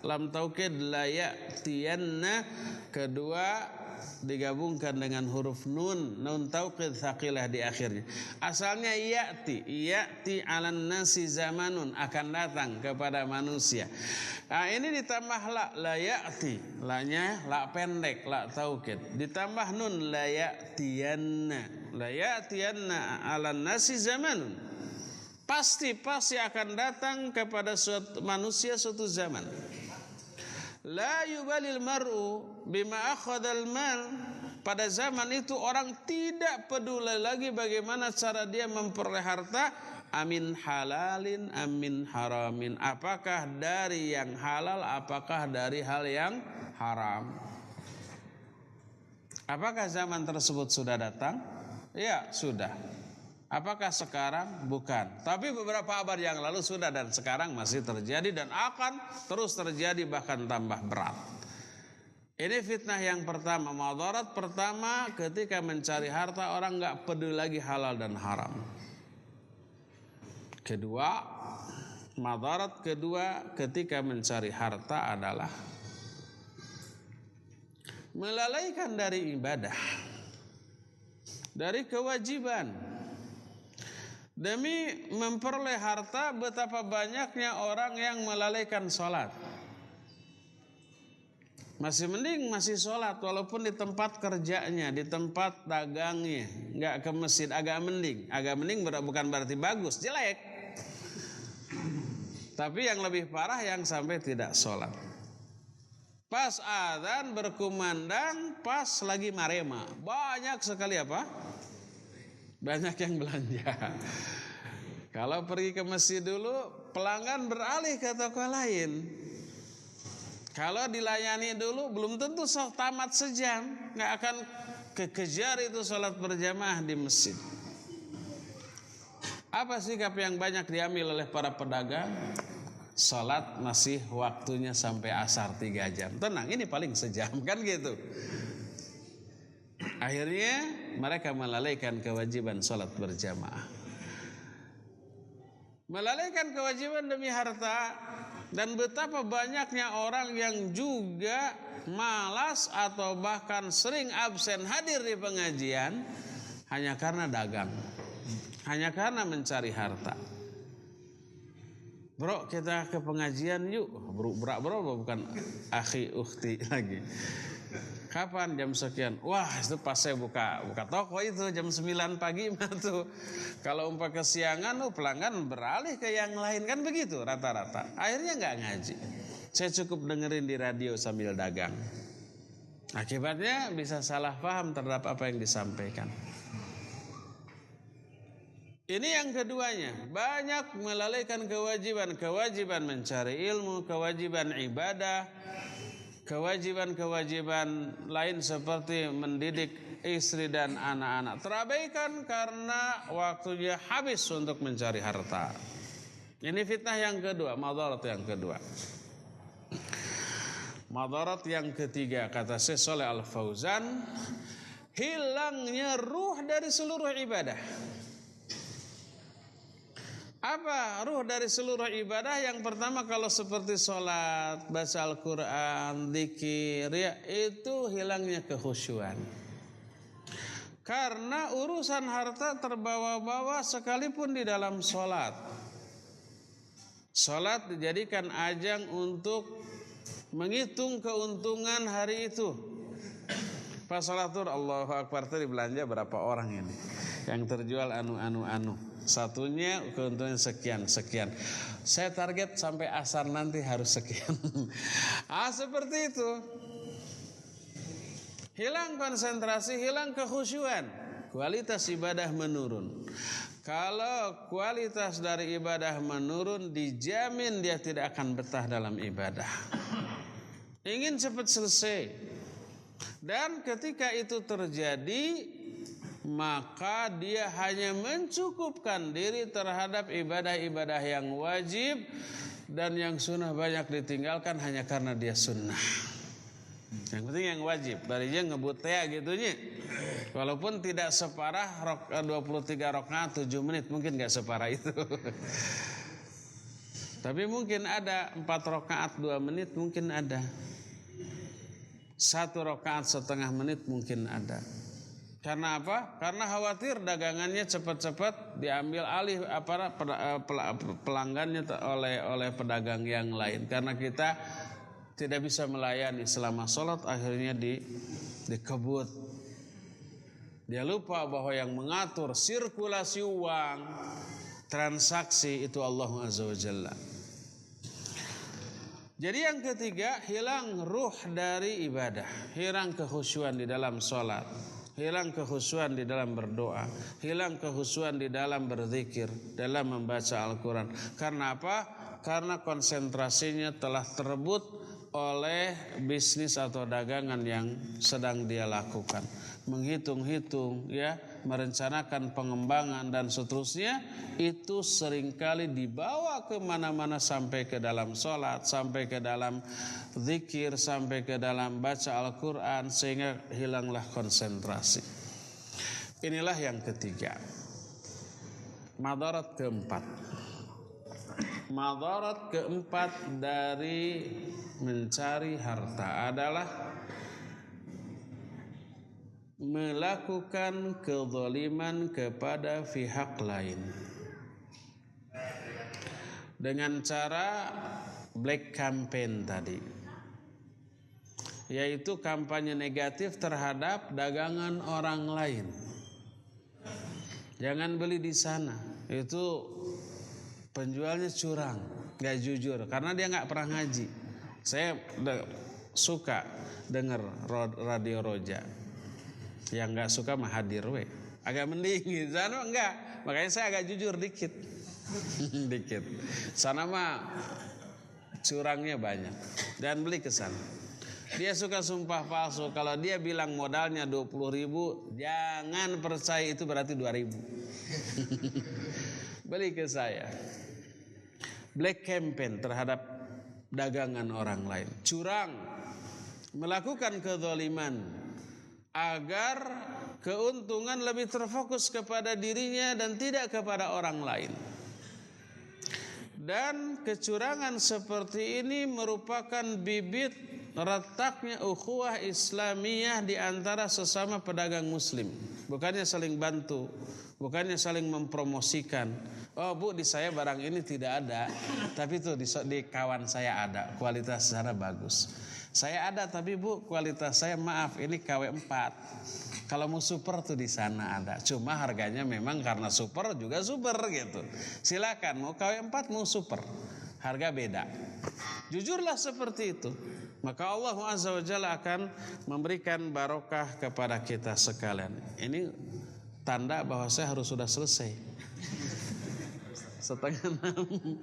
lam taukid, la ya'tiyanna. Kedua digabungkan dengan huruf nun, nun taukid tsaqilah di akhirnya. Asalnya ya'ti 'alan nasi zamanun, akan datang kepada manusia. Nah, ini ditambah la ya'ti, la-nya la pendek, la taukid. Ditambah nun la ya'tiyanna 'alan nasi zamanun. Pasti akan datang kepada suatu manusia suatu zaman. La yubalil mar'u bima akhadhal mal. Pada zaman itu orang tidak peduli lagi bagaimana cara dia memperoleh harta, amin halalin amin haramin, apakah dari yang halal apakah dari hal yang haram. Apakah zaman tersebut sudah datang? Ya, sudah. Apakah sekarang? Bukan. Tapi beberapa abad yang lalu sudah, dan sekarang masih terjadi dan akan terus terjadi, bahkan tambah berat. Ini fitnah yang pertama, madarat pertama ketika mencari harta, orang gak peduli lagi halal dan haram. Kedua, madarat kedua ketika mencari harta adalah melalaikan dari ibadah, dari kewajiban. Demi memperoleh harta, betapa banyaknya orang yang melalaikan sholat. Masih mending masih sholat walaupun di tempat kerjanya, di tempat dagangnya, nggak ke masjid, agak mending. Agak mending bukan berarti bagus, jelek. Tapi yang lebih parah yang sampai tidak sholat. Pas adzan berkumandang, pas lagi marema, banyak sekali apa? Banyak yang belanja. Kalau pergi ke masjid dulu, pelanggan beralih ke toko lain. Kalau dilayani dulu, belum tentu tamat sejam, nggak akan kekejar itu sholat berjamaah di masjid. Apa sikap yang banyak diambil oleh para pedagang? Sholat masih waktunya sampai asar 3 jam. Tenang, ini paling sejam, kan gitu. Akhirnya mereka melalaikan kewajiban sholat berjamaah, melalaikan kewajiban demi harta. Dan betapa banyaknya orang yang juga malas atau bahkan sering absen hadir di pengajian hanya karena dagang, hanya karena mencari harta. Bro, kita ke pengajian yuk. Bro bukan akhi ukhti lagi. Kapan? Jam sekian. Wah, itu pas saya buka toko itu jam 9 pagi mah tuh. Kalau umpah kesiangan, pelanggan beralih ke yang lain, kan begitu rata-rata. Akhirnya nggak ngaji. Saya cukup dengerin di radio sambil dagang. Akibatnya bisa salah paham terhadap apa yang disampaikan. Ini yang keduanya, banyak melalaikan kewajiban mencari ilmu, kewajiban ibadah, kewajiban lain seperti mendidik istri dan anak-anak. Terabaikan karena waktunya habis untuk mencari harta. Ini fitnah yang kedua, madarat yang kedua. Madarat yang ketiga, kata Syekh Shalih Al Fauzan, hilangnya ruh dari seluruh ibadah. Apa ruh dari seluruh ibadah? Yang pertama, kalau seperti sholat, baca Al-Quran, dzikir, ya, itu hilangnya kekhusyuan. Karena urusan harta terbawa-bawa sekalipun di dalam sholat. Sholat dijadikan ajang untuk menghitung keuntungan hari itu. Pas sholat tur Allahu Akbar tadi belanja berapa orang ini yang terjual anu. Satunya keuntungan sekian. Saya target sampai asar nanti harus sekian. Seperti itu. Hilang konsentrasi, hilang kekhusyuan. Kualitas ibadah menurun. Kalau kualitas dari ibadah menurun, dijamin dia tidak akan betah dalam ibadah. Ingin cepat selesai. Dan ketika itu terjadi, maka dia hanya mencukupkan diri terhadap ibadah-ibadah yang wajib, dan yang sunnah banyak ditinggalkan hanya karena dia sunnah. Yang penting yang wajib, barinya ngebut teh gitunya. Walaupun tidak separah 23 rakaat 7 menit, mungkin gak separah itu. Tapi mungkin ada 4 rakaat 2 menit, mungkin ada 1 rakaat setengah menit, mungkin ada. Karena apa? Karena khawatir dagangannya cepat-cepat diambil alih pelanggannya oleh pedagang yang lain. Karena kita tidak bisa melayani selama sholat, akhirnya dikebut. Dia lupa bahwa yang mengatur sirkulasi uang, transaksi itu Allah Azza wa Jalla. Jadi yang ketiga, hilang ruh dari ibadah, hilang kekhusyuan di dalam sholat, hilang kekhusyuan di dalam berdoa, hilang kekhusyuan di dalam berzikir, dalam membaca Al-Quran. Karena apa? Karena konsentrasinya telah terebut oleh bisnis atau dagangan yang sedang dia lakukan. Menghitung-hitung, ya, merencanakan pengembangan dan seterusnya, itu seringkali dibawa kemana-mana, sampai ke dalam sholat, sampai ke dalam zikir, sampai ke dalam baca Al-Quran, sehingga hilanglah konsentrasi. Inilah yang ketiga. Madarat keempat. Madarat keempat dari mencari harta adalah melakukan kezaliman kepada pihak lain dengan cara black campaign tadi, yaitu kampanye negatif terhadap dagangan orang lain. Jangan beli di sana, itu penjualnya curang, gak jujur, karena dia gak pernah ngaji. Saya suka dengar radio Roja. Yang gak suka mah hadir we. Agak mending di sana enggak. Makanya saya agak jujur dikit. Dikit. Sana mah curangnya banyak. Dan beli ke sana. Dia suka sumpah palsu. Kalau dia bilang modalnya 20.000, jangan percaya itu berarti 2.000. Beli ke saya. Black campaign terhadap dagangan orang lain. Curang. Melakukan kezaliman agar keuntungan lebih terfokus kepada dirinya dan tidak kepada orang lain. Dan kecurangan seperti ini merupakan bibit retaknya ukhuwah Islamiyah di antara sesama pedagang muslim. Bukannya saling bantu, bukannya saling mempromosikan. Oh bu, di saya barang ini tidak ada, tapi tuh di kawan saya ada, kualitas sana bagus. Saya ada tapi Bu, kualitas saya maaf ini KW4. Kalau mau super tuh di sana ada. Cuma harganya memang karena super juga super gitu. Silakan mau KW4 mau super. Harga beda. Jujurlah seperti itu. Maka Allah Azza wa Jalla akan memberikan barokah kepada kita sekalian. Ini tanda bahwa saya harus sudah selesai. 5:30.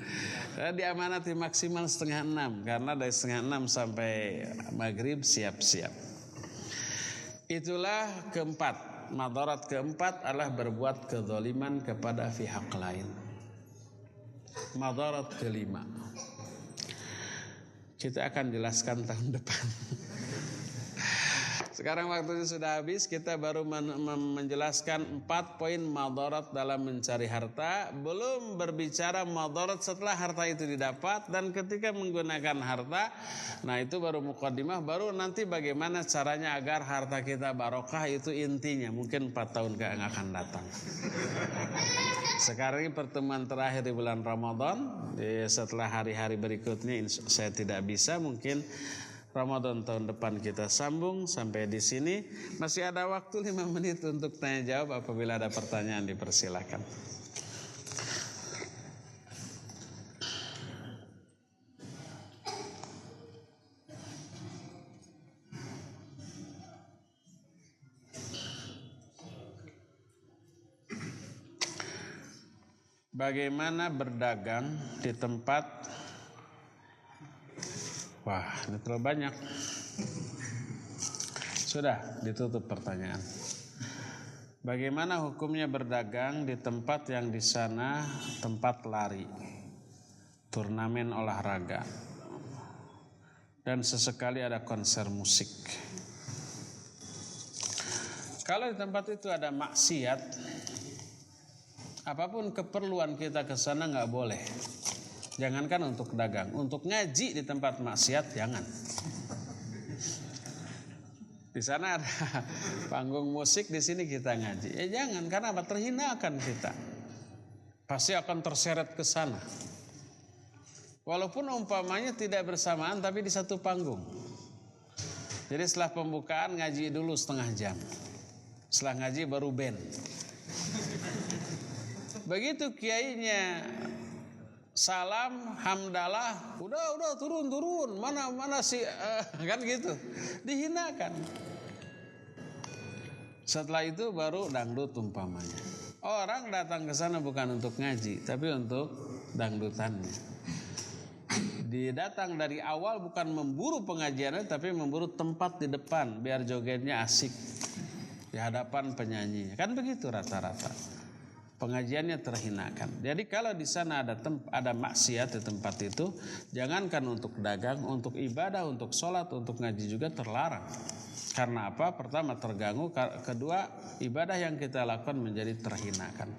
Saya diamanati maksimal 5:30 karena dari 5:30 sampai maghrib siap-siap. Itulah keempat. Madarat keempat adalah berbuat kezaliman kepada pihak lain. Madarat kelima kita akan jelaskan tahun depan. Sekarang waktunya sudah habis, kita baru menjelaskan 4 poin madarat dalam mencari harta. Belum berbicara madarat setelah harta itu didapat dan ketika menggunakan harta. Nah itu baru muqaddimah, baru nanti bagaimana caranya agar harta kita barokah, itu intinya. Mungkin 4 tahun yang akan datang. Sekarang ini pertemuan terakhir di bulan Ramadan. Setelah hari-hari berikutnya saya tidak bisa, mungkin Ramadan tahun depan kita sambung sampai di sini. Masih ada waktu 5 menit untuk tanya jawab. Apabila ada pertanyaan dipersilakan. Bagaimana berdagang di tempat? Wah, ini terlalu banyak. Sudah ditutup pertanyaan. Bagaimana hukumnya berdagang di tempat yang di sana tempat lari, turnamen olahraga, dan sesekali ada konser musik? Kalau di tempat itu ada maksiat, apapun keperluan kita ke sana nggak boleh. Jangankan untuk dagang, untuk ngaji di tempat maksiat jangan. Di sana ada panggung musik, di sini kita ngaji. Ya jangan, karena apa? Terhinakan kita. Pasti akan terseret ke sana. Walaupun umpamanya tidak bersamaan tapi di satu panggung. Jadi setelah pembukaan ngaji dulu setengah jam. Setelah ngaji baru band. Begitu kiainya salam, hamdalah, udah turun, mana sih, kan gitu, dihinakan. Setelah itu baru dangdut umpamanya. Orang datang ke sana bukan untuk ngaji, tapi untuk dangdutannya. Didatang dari awal bukan memburu pengajiannya, tapi memburu tempat di depan, biar jogetnya asik di hadapan penyanyinya. Kan begitu rata-rata. Pengajiannya terhinakan. Jadi kalau di sana ada maksiat di tempat itu, jangankan untuk dagang, untuk ibadah, untuk sholat, untuk ngaji juga terlarang. Karena apa? Pertama terganggu, kedua ibadah yang kita lakukan menjadi terhinakan.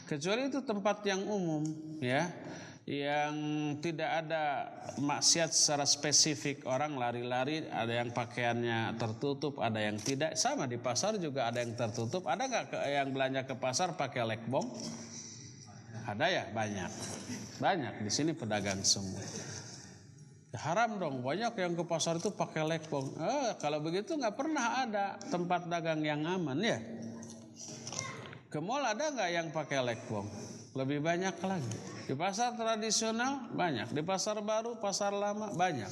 Kecuali itu tempat yang umum, ya, yang tidak ada maksiat secara spesifik. Orang lari-lari, ada yang pakaiannya tertutup, ada yang tidak. Sama di pasar juga ada yang tertutup. Ada nggak yang belanja ke pasar pakai lekbong? Ada ya, banyak. Di sini pedagang semua. Ya, haram dong, banyak yang ke pasar itu pakai lekbong. Kalau begitu nggak pernah ada tempat dagang yang aman ya. Ke mall ada nggak yang pakai lekbong? Lebih banyak lagi. Di pasar tradisional banyak, di pasar baru, pasar lama banyak.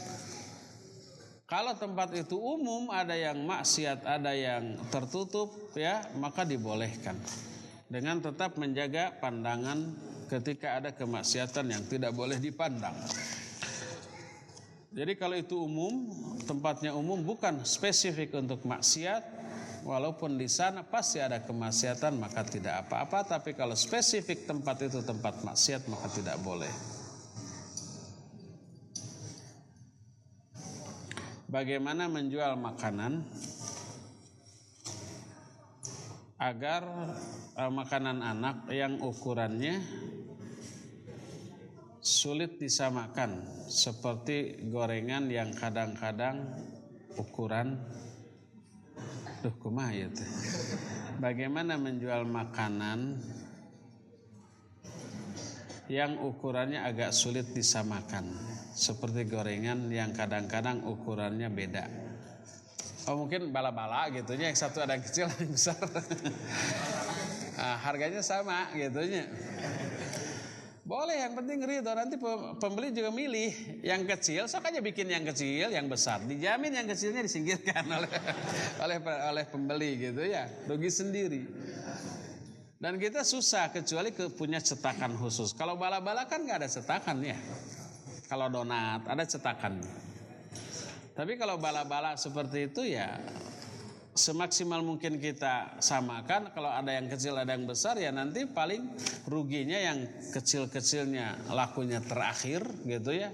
Kalau tempat itu umum, ada yang maksiat, ada yang tertutup, ya, maka dibolehkan. Dengan tetap menjaga pandangan ketika ada kemaksiatan yang tidak boleh dipandang. Jadi kalau itu umum, tempatnya umum, bukan spesifik untuk maksiat, walaupun di sana pasti ada kemaksiatan, maka tidak apa-apa. Tapi kalau spesifik tempat itu tempat maksiat, maka tidak boleh. Bagaimana menjual makanan agar makanan anak yang ukurannya sulit disamakan, seperti gorengan yang kadang-kadang ukuran kumaha ya teh. Bagaimana menjual makanan yang ukurannya agak sulit disamakan, seperti gorengan yang kadang-kadang ukurannya beda. Oh mungkin bala-bala gitunya, yang satu ada yang kecil ada yang besar. Harganya sama gitunya. Boleh, yang penting ridho. Nanti pembeli juga milih yang kecil, sok aja bikin yang kecil, yang besar dijamin yang kecilnya disingkirkan oleh pembeli gitu ya, rugi sendiri. Dan kita susah kecuali punya cetakan khusus. Kalau bala-bala kan nggak ada cetakan ya. Kalau donat ada cetakan. Tapi kalau bala-bala seperti itu ya semaksimal mungkin kita samakan. Kalau ada yang kecil ada yang besar ya nanti paling ruginya yang kecil-kecilnya lakunya terakhir gitu ya.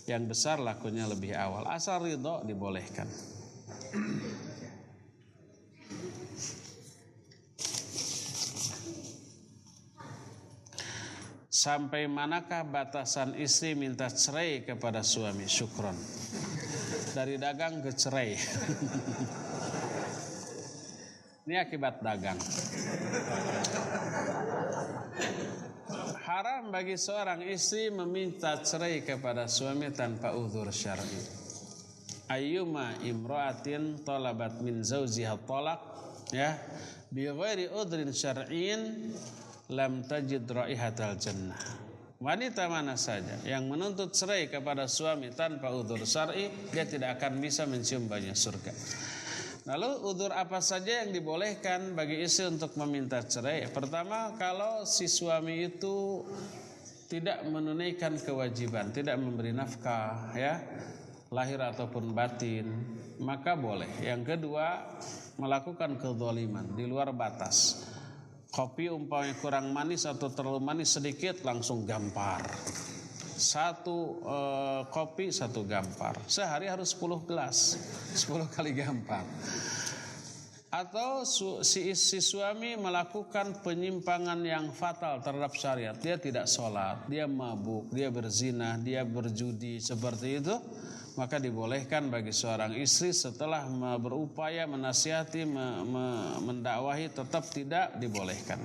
Yang besar lakunya lebih awal. Asal ridho dibolehkan. Sampai manakah batasan istri minta cerai kepada suami? Syukron. Dari dagang ke cerai. Ini akibat dagang. Haram bagi seorang istri meminta cerai kepada suami tanpa uzur syar'i. Ayyuma imra'atin talabat min zawjiha talaq ya bi ghairi udhrin syar'in lam tajid raihatal jannah. Wanita mana saja yang menuntut cerai kepada suami tanpa udzur syar'i, dia tidak akan bisa mencium baunya surga. Lalu udzur apa saja yang dibolehkan bagi istri untuk meminta cerai? Pertama, kalau si suami itu tidak menunaikan kewajiban, tidak memberi nafkah ya, lahir ataupun batin, maka boleh. Yang kedua, melakukan kezaliman di luar batas. Kopi umpamanya kurang manis atau terlalu manis sedikit langsung gampar. Satu kopi satu gampar. Sehari harus 10 gelas, 10 kali gampar. Atau si suami melakukan penyimpangan yang fatal terhadap syariat. Dia tidak sholat, dia mabuk, dia berzina, dia berjudi seperti itu. Maka dibolehkan bagi seorang istri setelah berupaya menasihati, mendakwahi, tetap tidak dibolehkan.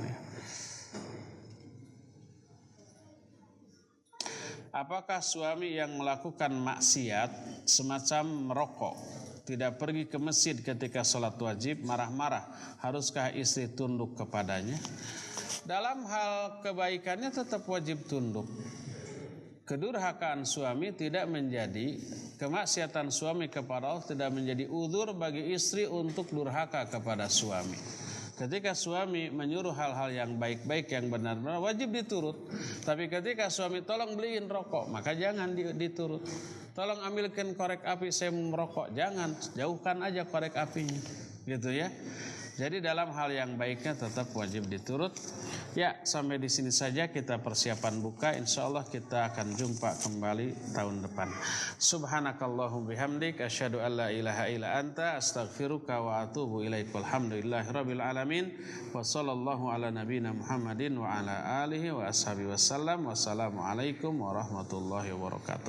Apakah suami yang melakukan maksiat semacam merokok, tidak pergi ke masjid ketika sholat wajib, marah-marah, haruskah istri tunduk kepadanya? Dalam hal kebaikannya tetap wajib tunduk. Kedurhakaan suami tidak menjadi, kemaksiatan suami kepada Allah tidak menjadi udzur bagi istri untuk durhaka kepada suami. Ketika suami menyuruh hal-hal yang baik-baik, yang benar-benar, wajib diturut. Tapi ketika suami tolong beliin rokok, maka jangan diturut. Tolong ambilkan korek api, saya mau merokok, jangan, jauhkan aja korek apinya, gitu ya. Jadi dalam hal yang baiknya tetap wajib diturut. Ya, sampai di sini saja kita persiapan buka. Insyaallah kita akan jumpa kembali tahun depan. Subhanakallahumma bihamdik asyhadu an la ilaha illa anta astaghfiruka wa atubu ilaik. Walhamdulillahirabbil alamin. Wa sallallahu ala nabiyyina Muhammadin wa ala alihi wa ashabihi wasallam. Wassalamualaikum warahmatullahi wabarakatuh.